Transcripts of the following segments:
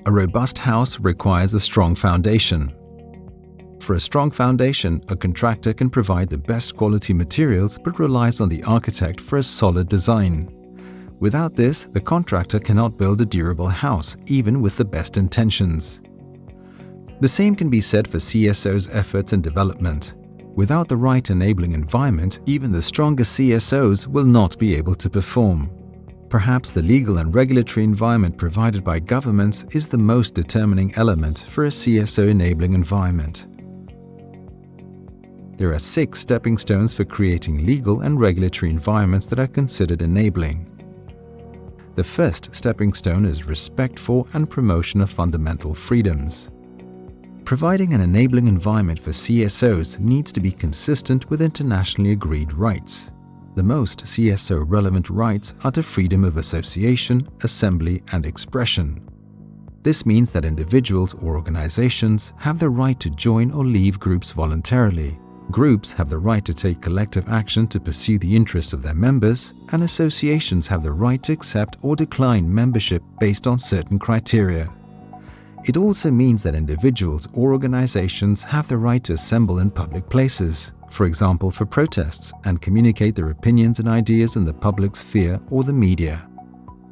A robust house requires a strong foundation. For a strong foundation, a contractor can provide the best quality materials but relies on the architect for a solid design. Without this, the contractor cannot build a durable house, even with the best intentions. The same can be said for CSO's efforts in development. Without the right enabling environment, even the strongest CSOs will not be able to perform. Perhaps the legal and regulatory environment provided by governments is the most determining element for a CSO enabling environment. There are 6 stepping stones for creating legal and regulatory environments that are considered enabling. The first stepping stone is respect for and promotion of fundamental freedoms. Providing an enabling environment for CSOs needs to be consistent with internationally agreed rights. The most CSO-relevant rights are to freedom of association, assembly, and expression. This means that individuals or organizations have the right to join or leave groups voluntarily. Groups have the right to take collective action to pursue the interests of their members, and associations have the right to accept or decline membership based on certain criteria. It also means that individuals or organizations have the right to assemble in public places, for example for protests, and communicate their opinions and ideas in the public sphere or the media.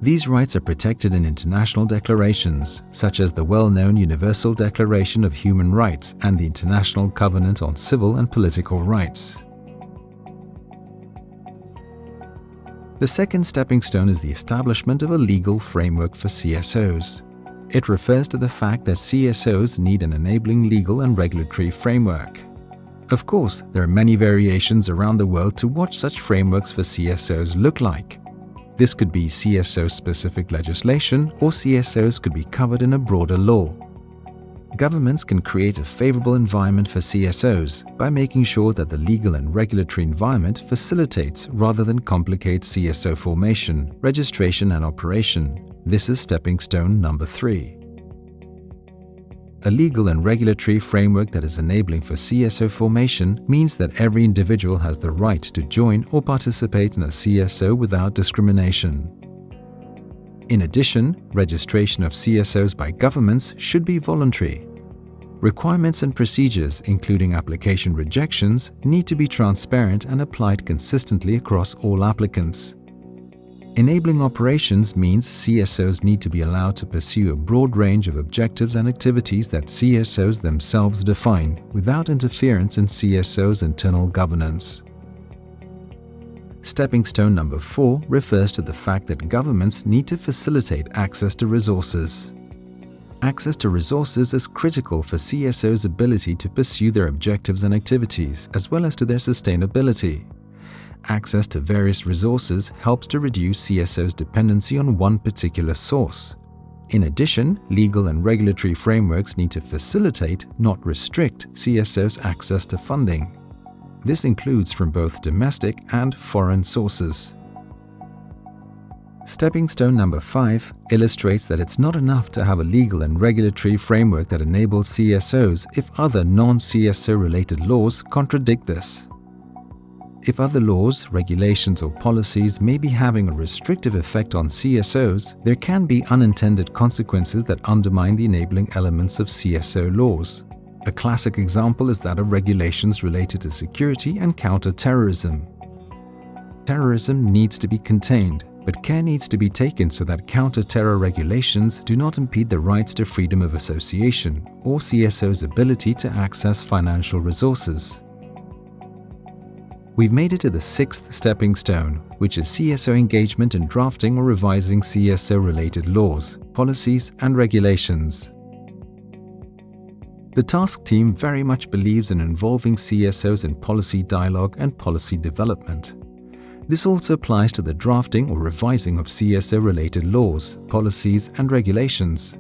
These rights are protected in international declarations, such as the well-known Universal Declaration of Human Rights and the International Covenant on Civil and Political Rights. The second stepping stone is the establishment of a legal framework for CSOs. It refers to the fact that CSOs need an enabling legal and regulatory framework. Of course, there are many variations around the world to what such frameworks for CSOs look like. This could be CSO-specific legislation, or CSOs could be covered in a broader law. Governments can create a favorable environment for CSOs by making sure that the legal and regulatory environment facilitates rather than complicates CSO formation, registration, and operation. This is stepping stone number 3. A legal and regulatory framework that is enabling for CSO formation means that every individual has the right to join or participate in a CSO without discrimination. In addition, registration of CSOs by governments should be voluntary. Requirements and procedures, including application rejections, need to be transparent and applied consistently across all applicants. Enabling operations means CSOs need to be allowed to pursue a broad range of objectives and activities that CSOs themselves define, without interference in CSOs' internal governance. Stepping stone number 4 refers to the fact that governments need to facilitate access to resources. Access to resources is critical for CSOs' ability to pursue their objectives and activities, as well as to their sustainability. Access to various resources helps to reduce CSO's dependency on one particular source. In addition, legal and regulatory frameworks need to facilitate, not restrict, CSO's access to funding. This includes from both domestic and foreign sources. Stepping stone number 5 illustrates that it's not enough to have a legal and regulatory framework that enables CSOs if other non-CSO related laws contradict this. If other laws, regulations, or policies may be having a restrictive effect on CSOs, there can be unintended consequences that undermine the enabling elements of CSO laws. A classic example is that of regulations related to security and counter-terrorism. Terrorism needs to be contained, but care needs to be taken so that counter-terror regulations do not impede the rights to freedom of association or CSO's ability to access financial resources. We've made it to the 6th stepping stone, which is CSO engagement in drafting or revising CSO-related laws, policies, and regulations. The task team very much believes in involving CSOs in policy dialogue and policy development. This also applies to the drafting or revising of CSO-related laws, policies, and regulations.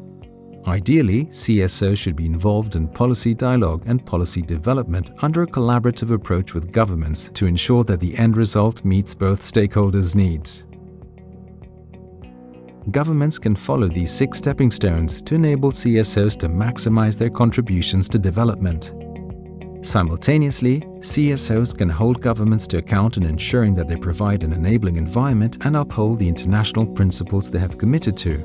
Ideally, CSOs should be involved in policy dialogue and policy development under a collaborative approach with governments to ensure that the end result meets both stakeholders' needs. Governments can follow these 6 stepping stones to enable CSOs to maximize their contributions to development. Simultaneously, CSOs can hold governments to account in ensuring that they provide an enabling environment and uphold the international principles they have committed to.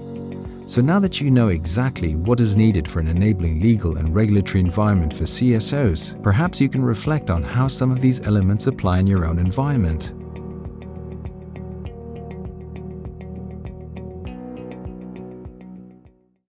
So now that you know exactly what is needed for an enabling legal and regulatory environment for CSOs, perhaps you can reflect on how some of these elements apply in your own environment.